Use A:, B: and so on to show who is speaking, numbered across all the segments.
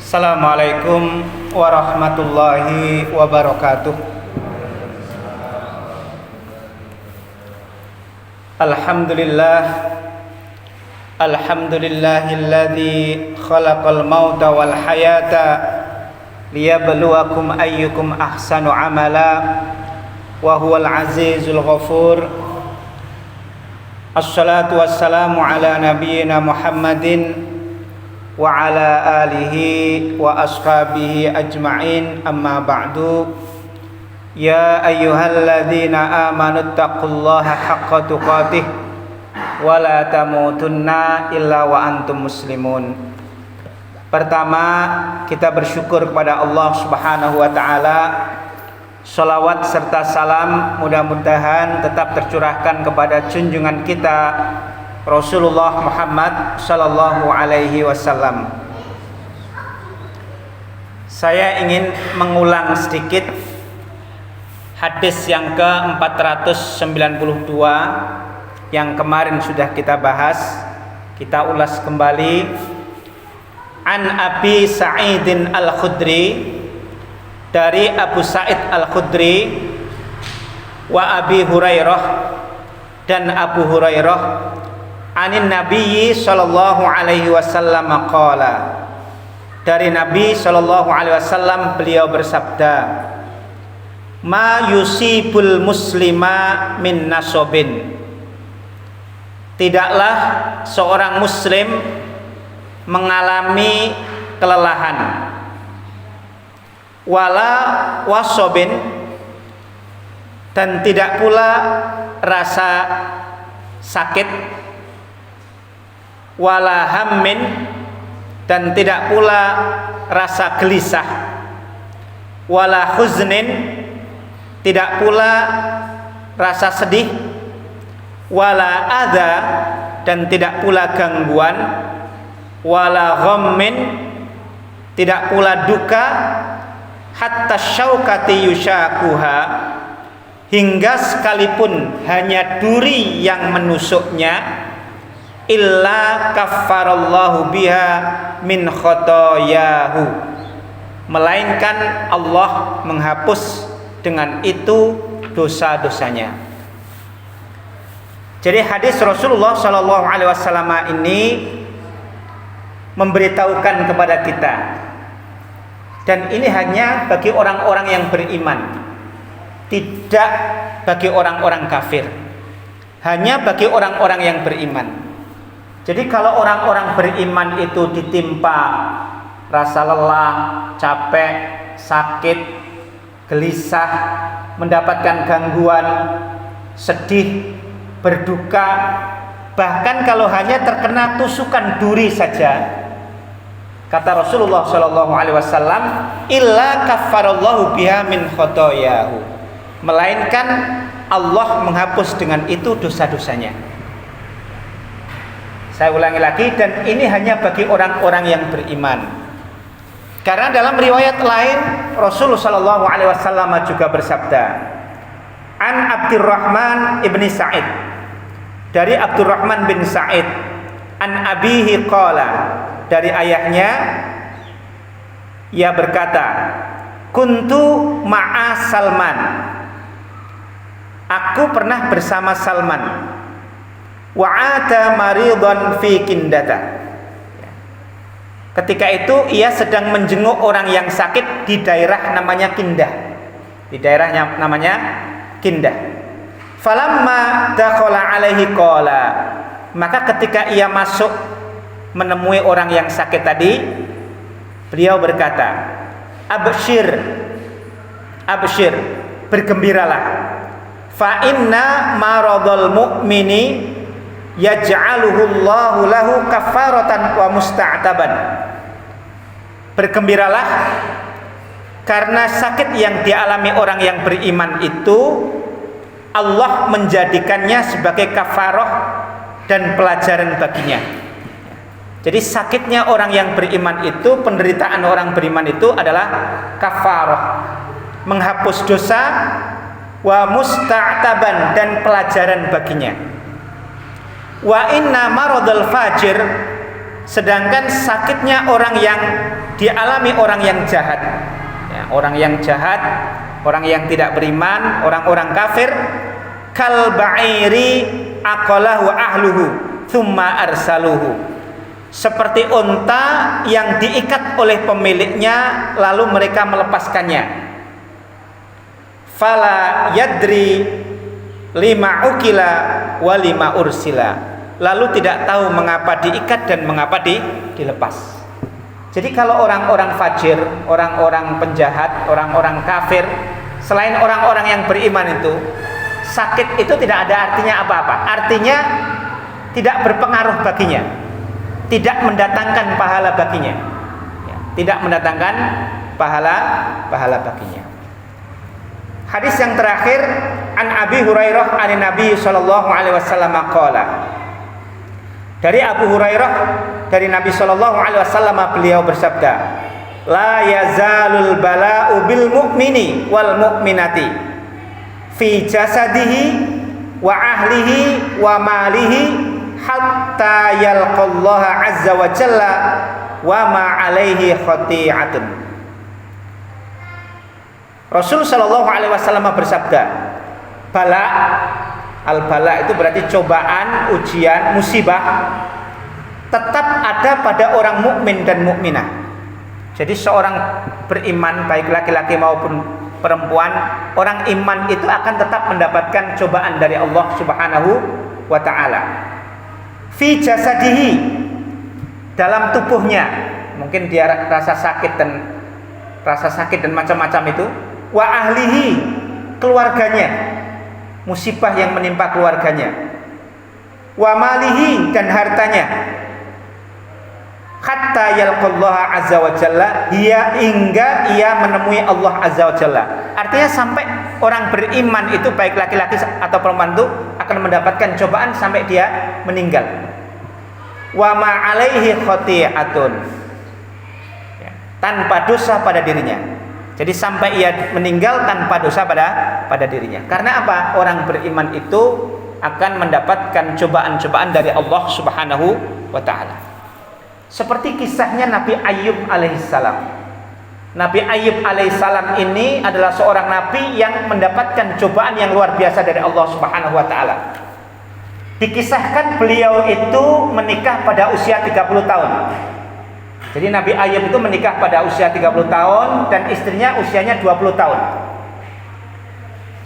A: Assalamualaikum warahmatullahi wabarakatuh. Alhamdulillah, alhamdulillahilladzi khalaqal mauta wal hayata liyabluwakum ayyukum ahsanu amala wa huwal azizul ghafur. Assalatu wassalamu ala nabiyyina Muhammadin wa ala alihi wa ashabihi ajma'in, amma ba'du. Ya ayyuhalladzina amanu taqullaha haqqa tuqatih wa la tamutunna illa wa antum muslimun. Pertama, kita bersyukur kepada Allah Subhanahu wa taala. Shalawat serta salam mudah-mudahan tetap tercurahkan kepada junjungan kita Rasulullah Muhammad sallallahu alaihi wasallam. Saya ingin mengulang sedikit hadis yang ke-492 yang kemarin sudah kita bahas. Kita ulas kembali. An Abi Sa'idin Al-Khudri, dari Abu Sa'id Al-Khudri, wa Abi Hurairah, dan Abu Hurairah, anin Nabiyyi sallallahu alaihi wasallam qala, dari Nabi sallallahu alaihi wasallam beliau bersabda, ma yusibul muslima min nasobin, tidaklah seorang muslim mengalami kelelahan, wala wasobin, dan tidak pula rasa sakit, wala hammin, dan tidak pula rasa gelisah, wala huznin, tidak pula rasa sedih, wala adha, dan tidak pula gangguan, wala ghammin, tidak pula duka, hatta syaukati yushakuha, hingga sekalipun hanya duri yang menusuknya, illa kaffarallahu biha min khotoyahu, melainkan Allah menghapus dengan itu dosa-dosanya. Jadi hadis Rasulullah sallallahu alaihi wasallam ini memberitahukan kepada kita, dan ini hanya bagi orang-orang yang beriman, tidak bagi orang-orang kafir, hanya bagi orang-orang yang beriman. Jadi kalau orang-orang beriman itu ditimpa rasa lelah, capek, sakit, gelisah, mendapatkan gangguan, sedih, berduka, bahkan kalau hanya terkena tusukan duri saja, kata Rasulullah sallallahu alaihi wasallam, illa kaffarallahu biha min khotoyahu, melainkan Allah menghapus dengan itu dosa-dosanya. Saya ulangi lagi, dan ini hanya bagi orang-orang yang beriman. Karena dalam riwayat lain Rasulullah sallallahu alaihi wasallam juga bersabda, an Abdurrahman ibni Sa'id, dari Abdurrahman bin Sa'id, an abihi qala, dari ayahnya ia berkata, kuntu ma'a Salman, aku pernah bersama Salman, wa'ata maridhan fi kindata, ketika itu ia sedang menjenguk orang yang sakit di daerah namanya Kindah, di daerah yang namanya Kindah. Falamma dakhala alaihi qala, maka ketika ia masuk menemui orang yang sakit tadi, beliau berkata, abshir, abshir, bergembiralah, fa inna maradul mu'mini yaj'aluhu Allahu lahu kafaratan wa musta'taban. Bergembiralah, karena sakit yang dialami orang yang beriman itu Allah menjadikannya sebagai kafarah dan pelajaran baginya. Jadi sakitnya orang yang beriman itu, penderitaan orang beriman itu adalah kafarah, menghapus dosa, wa musta'taban, dan pelajaran baginya. Wa inna maradul fajir, sedangkan sakitnya orang yang dialami orang yang jahat, ya, orang yang jahat, orang yang tidak beriman, orang-orang kafir, kal ba'iri aqalahu ahluhu thumma arsaluhu, seperti unta yang diikat oleh pemiliknya lalu mereka melepaskannya. Fala yadri lima ukila wa lima ursila, lalu tidak tahu mengapa diikat dan mengapa dilepas. Jadi kalau orang-orang fajir, orang-orang penjahat, orang-orang kafir, selain orang-orang yang beriman itu, sakit itu tidak ada artinya apa-apa. Artinya tidak berpengaruh baginya, tidak mendatangkan pahala baginya, ya, tidak mendatangkan pahala baginya. Hadis yang terakhir, an Abi Hurairah an Nabi sallallahu alaihi wasallam qala. Dari Abu Hurairah dari Nabi sallallahu alaihi wasallam beliau bersabda, la yazalul bala'u bil mu'mini wal mu'minati fi jasadihi wa ahlihi wa malihi hatta yalqallaha azza wa jalla wa ma alaihi khati'atun. Rasul sallallahu alaihi wasallam bersabda, bala, al-bala itu berarti cobaan, ujian, musibah, tetap ada pada orang mukmin dan mukminah. Jadi seorang beriman, baik laki-laki maupun perempuan, orang iman itu akan tetap mendapatkan cobaan dari Allah Subhanahu wa taala. Fi jasadihi, dalam tubuhnya, mungkin dia rasa sakit dan macam-macam itu. Wa ahlihi, keluarganya, musibah yang menimpa keluarganya. Wa malihi, dan hartanya. Hatta yalqallaha azza wa jalla, hingga ia menemui Allah azza wa jalla. Artinya sampai orang beriman itu baik laki-laki atau perempuan itu akan mendapatkan cobaan sampai dia meninggal. Wa ma alaihi khati'atun, ya, tanpa dosa pada dirinya. Jadi sampai ia meninggal tanpa dosa pada dirinya. Karena apa? Orang beriman itu akan mendapatkan cobaan-cobaan dari Allah Subhanahu wa taala. Seperti kisahnya Nabi Ayyub alaihissalam. Nabi Ayyub alaihissalam ini adalah seorang nabi yang mendapatkan cobaan yang luar biasa dari Allah Subhanahu wa taala. Dikisahkan beliau itu menikah pada usia 30 tahun. Jadi Nabi Ayyub itu menikah pada usia 30 tahun dan istrinya usianya 20 tahun.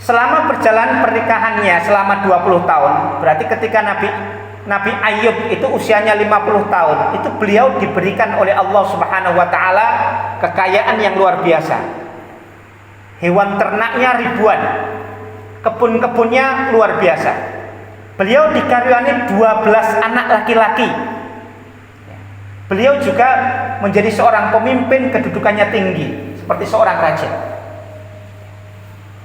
A: Selama perjalanan pernikahannya selama 20 tahun, berarti ketika Nabi Ayyub itu usianya 50 tahun, itu beliau diberikan oleh Allah Subhanahu wa taala kekayaan yang luar biasa. Hewan ternaknya ribuan, kebun-kebunnya luar biasa. Beliau dikaruniai 12 anak laki-laki. Beliau juga menjadi seorang pemimpin, kedudukannya tinggi seperti seorang raja.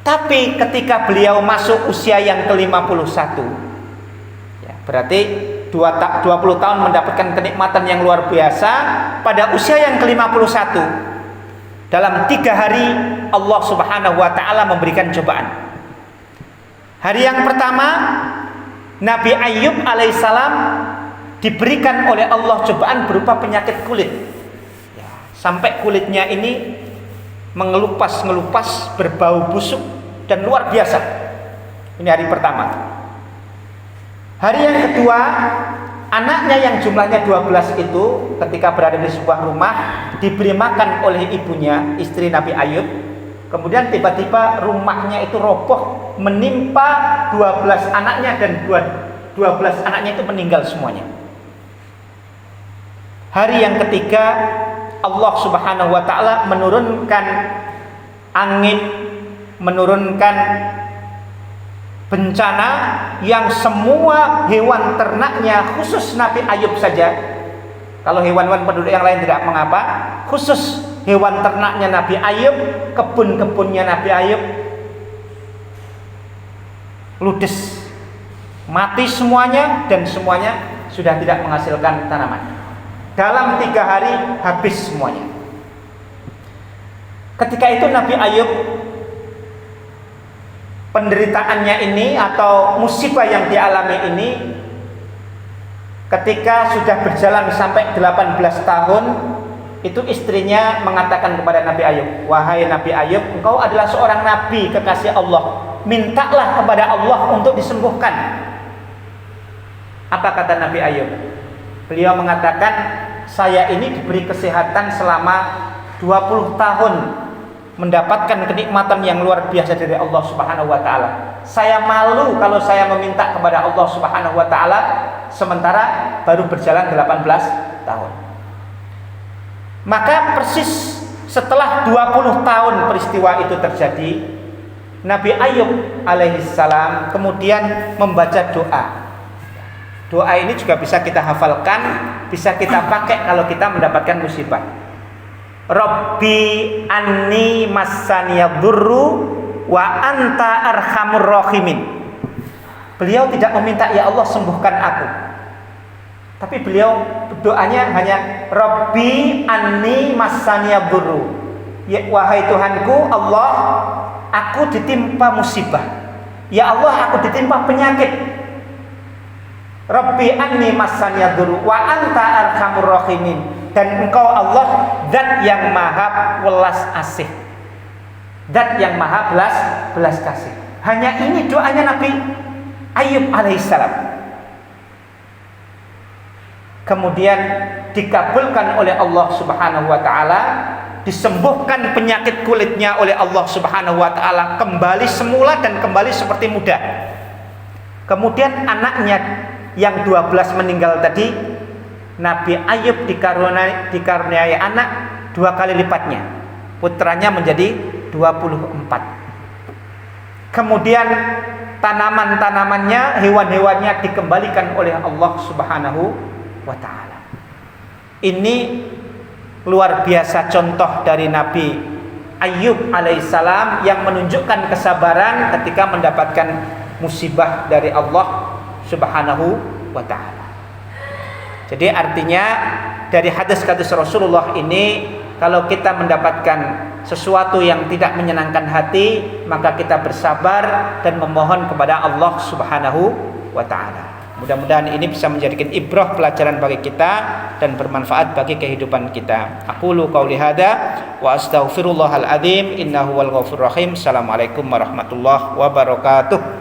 A: Tapi ketika beliau masuk usia yang ke-51, ya, berarti 20 tahun mendapatkan kenikmatan yang luar biasa. Pada usia yang ke-51, dalam 3 hari Allah Subhanahu wa ta'ala memberikan cobaan. Hari yang pertama, Nabi Ayyub alaihissalam diberikan oleh Allah cobaan berupa penyakit kulit, ya, sampai kulitnya ini mengelupas, berbau busuk dan luar biasa. Ini hari pertama. Hari yang kedua, anaknya yang jumlahnya 12 itu ketika berada di sebuah rumah diberi makan oleh ibunya, istri Nabi Ayyub. Kemudian tiba-tiba rumahnya itu roboh menimpa 12 anaknya dan 12 anaknya itu meninggal semuanya. Hari yang ketiga, Allah Subhanahu wa ta'ala menurunkan angin, menurunkan bencana yang semua hewan ternaknya, khusus Nabi Ayyub saja. Kalau hewan-hewan penduduk yang lain tidak mengapa, khusus hewan ternaknya Nabi Ayyub, kebun-kebunnya Nabi Ayyub ludes, mati semuanya, dan semuanya sudah tidak menghasilkan tanaman. Dalam 3 hari habis semuanya. Ketika itu Nabi Ayyub, penderitaannya ini atau musibah yang dialami ini, ketika sudah berjalan sampai 18 tahun, itu istrinya mengatakan kepada Nabi Ayub, "Wahai Nabi Ayub, engkau adalah seorang nabi kekasih Allah. Mintalah kepada Allah untuk disembuhkan." Apa kata Nabi Ayub? Beliau mengatakan, "Saya ini diberi kesehatan selama 20 tahun, mendapatkan kenikmatan yang luar biasa dari Allah Subhanahu wa taala. Saya malu kalau saya meminta kepada Allah Subhanahu wa taala sementara baru berjalan 18 tahun." Maka persis setelah 20 tahun peristiwa itu terjadi, Nabi Ayub alaihissalam kemudian membaca doa. Doa ini juga bisa kita hafalkan, bisa kita pakai kalau kita mendapatkan musibah. Rabbi anni massaniyadurru wa anta arhamur rahimin. Beliau tidak meminta, "Ya Allah sembuhkan aku", tapi beliau doanya hanya Rabbi anni massaniyadurru. Ya, wahai Tuhanku Allah, aku ditimpa musibah. Ya Allah, aku ditimpa penyakit. Rabbi anni massaniyadurru wa anta arhamur rahimin. Dan engkau Allah zat yang maha welas asih, zat yang maha belas kasih. Hanya ini doanya Nabi Ayub alaihissalam. Kemudian dikabulkan oleh Allah Subhanahu wa taala, disembuhkan penyakit kulitnya oleh Allah Subhanahu wa taala, kembali semula dan kembali seperti muda. Kemudian anaknya yang 12 meninggal tadi, Nabi Ayub dikaruniai anak 2 kali lipatnya, putranya menjadi 24. Kemudian tanaman-tanamannya, hewan-hewannya dikembalikan oleh Allah Subhanahu wa ta'ala. Ini luar biasa contoh dari Nabi Ayub alaihissalam yang menunjukkan kesabaran ketika mendapatkan musibah dari Allah Subhanahu wa ta'ala. Jadi artinya dari hadis-hadis Rasulullah ini, kalau kita mendapatkan sesuatu yang tidak menyenangkan hati, maka kita bersabar dan memohon kepada Allah Subhanahu wa ta'ala. Mudah-mudahan ini bisa menjadikan ibrah, pelajaran bagi kita dan bermanfaat bagi kehidupan kita. Aqulu qauli hada wa astaghfirullahal adzim innahu wal ghafurur rahim. Assalamualaikum warahmatullahi wabarakatuh.